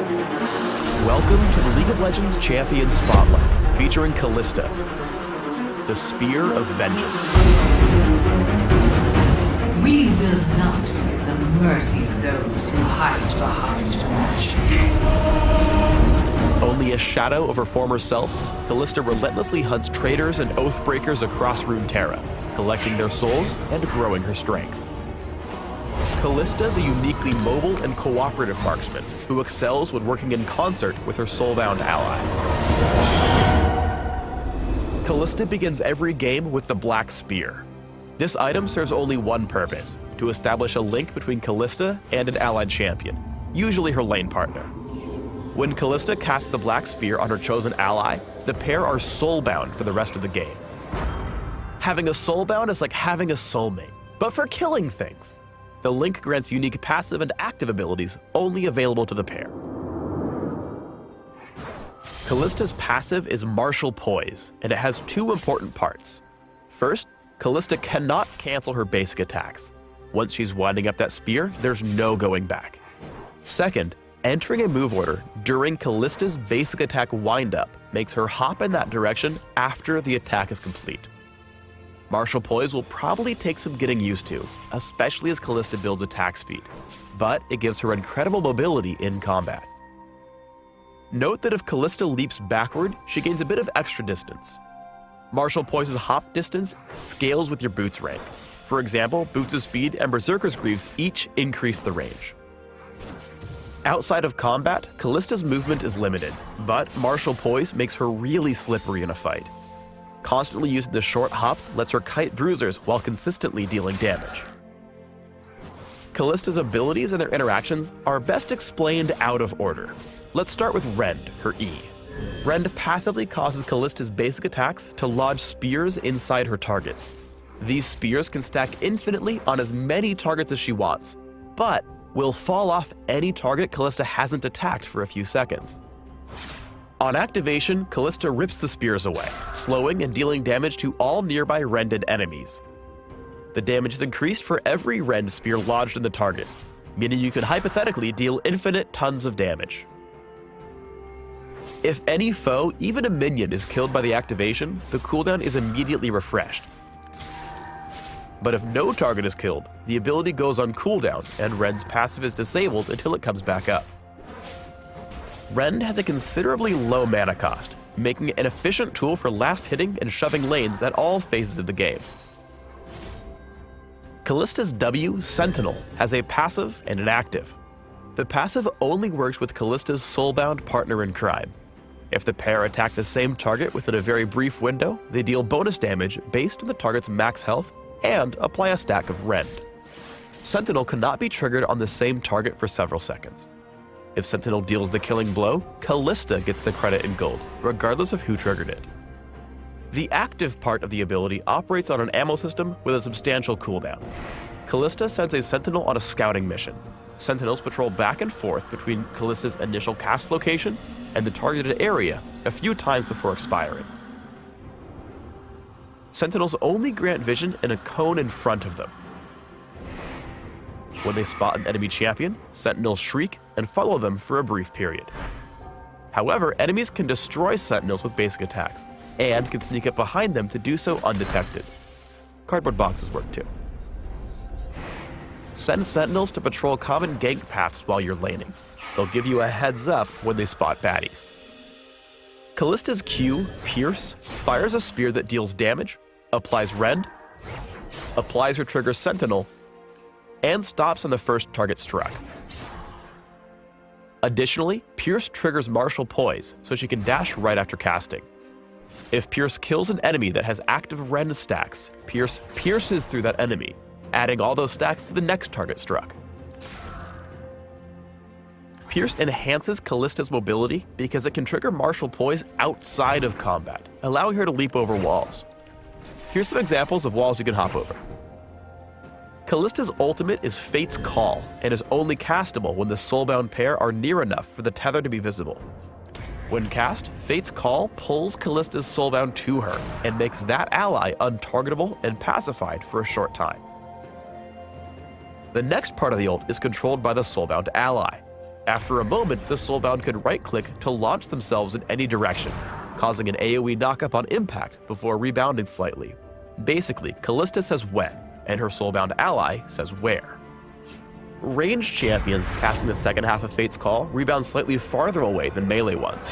Welcome to the League of Legends Champion Spotlight, featuring Kalista, the Spear of Vengeance. We will not be at the mercy of those who hide behind magic. Only a shadow of her former self, Kalista relentlessly hunts traitors and oathbreakers across Runeterra, collecting their souls and growing her strength. Kalista is a uniquely mobile and cooperative marksman who excels when working in concert with her soulbound ally. Kalista begins every game with the Black Spear. This item serves only one purpose: to establish a link between Kalista and an allied champion, usually her lane partner. When Kalista casts the Black Spear on her chosen ally, the pair are soulbound for the rest of the game. Having a soulbound is like having a soulmate, but for killing things. The link grants unique passive and active abilities only available to the pair. Kalista's passive is Martial Poise, and it has two important parts. First, Kalista cannot cancel her basic attacks. Once she's winding up that spear, there's no going back. Second, entering a move order during Kalista's basic attack windup makes her hop in that direction after the attack is complete. Martial Poise will probably take some getting used to, especially as Kalista builds attack speed, but it gives her incredible mobility in combat. Note that if Kalista leaps backward, she gains a bit of extra distance. Martial Poise's hop distance scales with your boots rank. For example, Boots of Speed and Berserker's Greaves each increase the range. Outside of combat, Kalista's movement is limited, but Martial Poise makes her really slippery in a fight. Constantly using the short hops lets her kite bruisers while consistently dealing damage. Kalista's abilities and their interactions are best explained out of order. Let's start with Rend, her E. Rend passively causes Kalista's basic attacks to lodge spears inside her targets. These spears can stack infinitely on as many targets as she wants, but will fall off any target Kalista hasn't attacked for a few seconds. On activation, Kalista rips the spears away, slowing and dealing damage to all nearby rended enemies. The damage is increased for every rend spear lodged in the target, meaning you could hypothetically deal infinite tons of damage. If any foe, even a minion, is killed by the activation, the cooldown is immediately refreshed. But if no target is killed, the ability goes on cooldown and Rend's passive is disabled until it comes back up. Rend has a considerably low mana cost, making it an efficient tool for last hitting and shoving lanes at all phases of the game. Kalista's W, Sentinel, has a passive and an active. The passive only works with Kalista's soulbound partner in crime. If the pair attack the same target within a very brief window, they deal bonus damage based on the target's max health and apply a stack of Rend. Sentinel cannot be triggered on the same target for several seconds. If Sentinel deals the killing blow, Kalista gets the credit in gold, regardless of who triggered it. The active part of the ability operates on an ammo system with a substantial cooldown. Kalista sends a Sentinel on a scouting mission. Sentinels patrol back and forth between Kalista's initial cast location and the targeted area a few times before expiring. Sentinels only grant vision in a cone in front of them. When they spot an enemy champion, Sentinels shriek and follow them for a brief period. However, enemies can destroy Sentinels with basic attacks, and can sneak up behind them to do so undetected. Cardboard boxes work too. Send Sentinels to patrol common gank paths while you're laning. They'll give you a heads up when they spot baddies. Kalista's Q, Pierce, fires a spear that deals damage, applies Rend, applies or triggers Sentinel, and stops on the first target struck. Additionally, Pierce triggers Martial Poise, so she can dash right after casting. If Pierce kills an enemy that has active Rend stacks, Pierce pierces through that enemy, adding all those stacks to the next target struck. Pierce enhances Kalista's mobility because it can trigger Martial Poise outside of combat, allowing her to leap over walls. Here's some examples of walls you can hop over. Kalista's ultimate is Fate's Call, and is only castable when the soulbound pair are near enough for the tether to be visible. When cast, Fate's Call pulls Kalista's soulbound to her, and makes that ally untargetable and pacified for a short time. The next part of the ult is controlled by the soulbound ally. After a moment, the Soulbound could right-click to launch themselves in any direction, causing an AoE knockup on impact before rebounding slightly. Basically, Kalista says when, and her Soulbound ally says where. Ranged champions casting the second half of Fate's Call rebound slightly farther away than melee ones.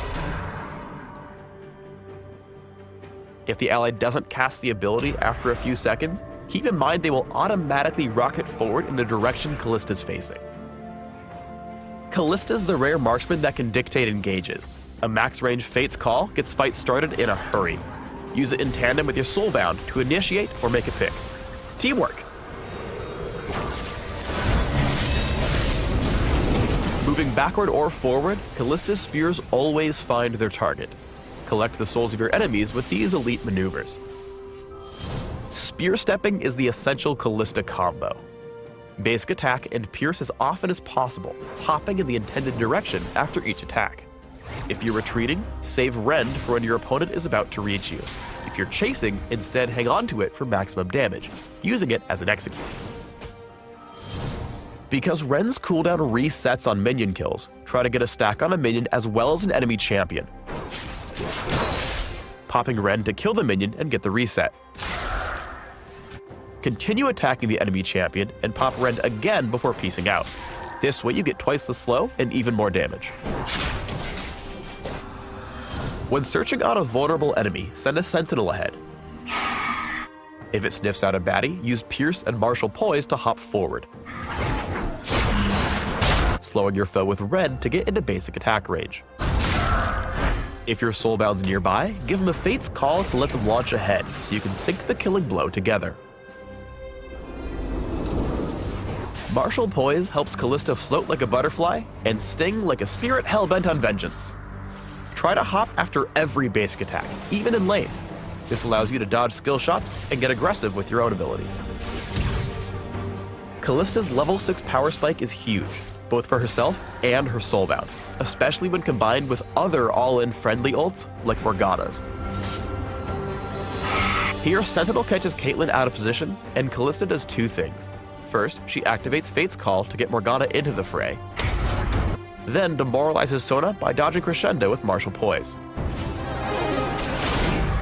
If the ally doesn't cast the ability after a few seconds, keep in mind they will automatically rocket forward in the direction Kalista's facing. Kalista's the rare marksman that can dictate engages. A max-range Fate's Call gets fights started in a hurry. Use it in tandem with your Soulbound to initiate or make a pick. Teamwork! Moving backward or forward, Kalista's spears always find their target. Collect the souls of your enemies with these elite maneuvers. Spear stepping is the essential Kalista combo. Basic attack and pierce as often as possible, hopping in the intended direction after each attack. If you're retreating, save Rend for when your opponent is about to reach you. If you're chasing, instead hang on to it for maximum damage, using it as an execute. Because Rend's cooldown resets on minion kills, try to get a stack on a minion as well as an enemy champion. Popping Rend to kill the minion and get the reset. Continue attacking the enemy champion and pop Rend again before piecing out. This way you get twice the slow and even more damage. When searching on a vulnerable enemy, send a sentinel ahead. If it sniffs out a baddie, use Pierce and Martial Poise to hop forward, slowing your foe with Rend to get into basic attack range. If your Soulbound's nearby, give them a Fate's Call to let them launch ahead so you can sync the killing blow together. Martial Poise helps Kalista float like a butterfly and sting like a spirit hell-bent on vengeance. Try to hop after every basic attack, even in lane. This allows you to dodge skill shots and get aggressive with your own abilities. Kalista's level 6 power spike is huge, both for herself and her Soulbound, especially when combined with other all-in friendly ults like Morgana's. Here, Sentinel catches Caitlyn out of position, and Kalista does two things. First, she activates Fate's Call to get Morgana into the fray, then demoralizes Sona by dodging Crescendo with Martial Poise.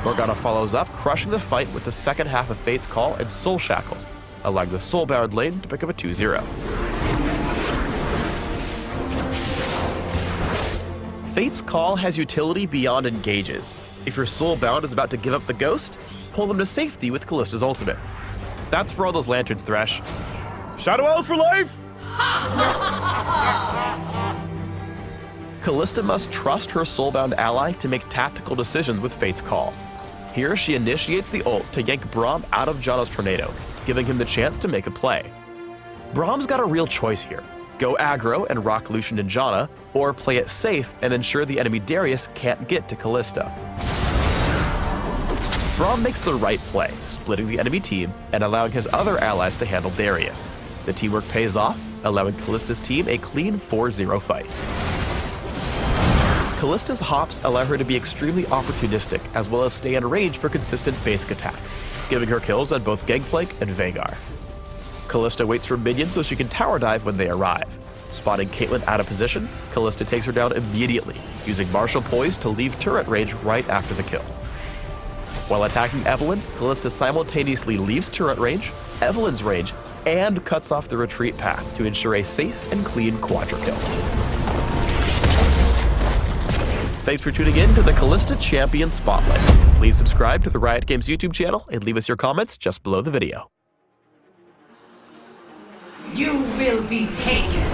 Morgana follows up, crushing the fight with the second half of Fate's Call and Soul Shackles, allowing the Soulbound lane to pick up a 2-0. Fate's Call has utility beyond engages. If your Soulbound is about to give up the ghost, pull them to safety with Kalista's ultimate. That's for all those lanterns, Thresh. Shadow Owls for life! Kalista must trust her Soulbound ally to make tactical decisions with Fate's Call. Here, she initiates the ult to yank Braum out of Janna's tornado, giving him the chance to make a play. Braum's got a real choice here. Go aggro and rock Lucian and Janna, or play it safe and ensure the enemy Darius can't get to Kalista. Braum makes the right play, splitting the enemy team and allowing his other allies to handle Darius. The teamwork pays off, allowing Kalista's team a clean 4-0 fight. Kalista's hops allow her to be extremely opportunistic as well as stay in range for consistent basic attacks, giving her kills on both Gangplank and Vhagar. Kalista waits for minions so she can tower dive when they arrive. Spotting Caitlyn out of position, Kalista takes her down immediately, using Martial Poise to leave turret range right after the kill. While attacking Evelynn, Kalista simultaneously leaves turret range, Evelynn's range, and cuts off the retreat path to ensure a safe and clean quadra kill. Thanks for tuning in to the Kalista Champion Spotlight. Please subscribe to the Riot Games YouTube channel and leave us your comments just below the video. You will be taken.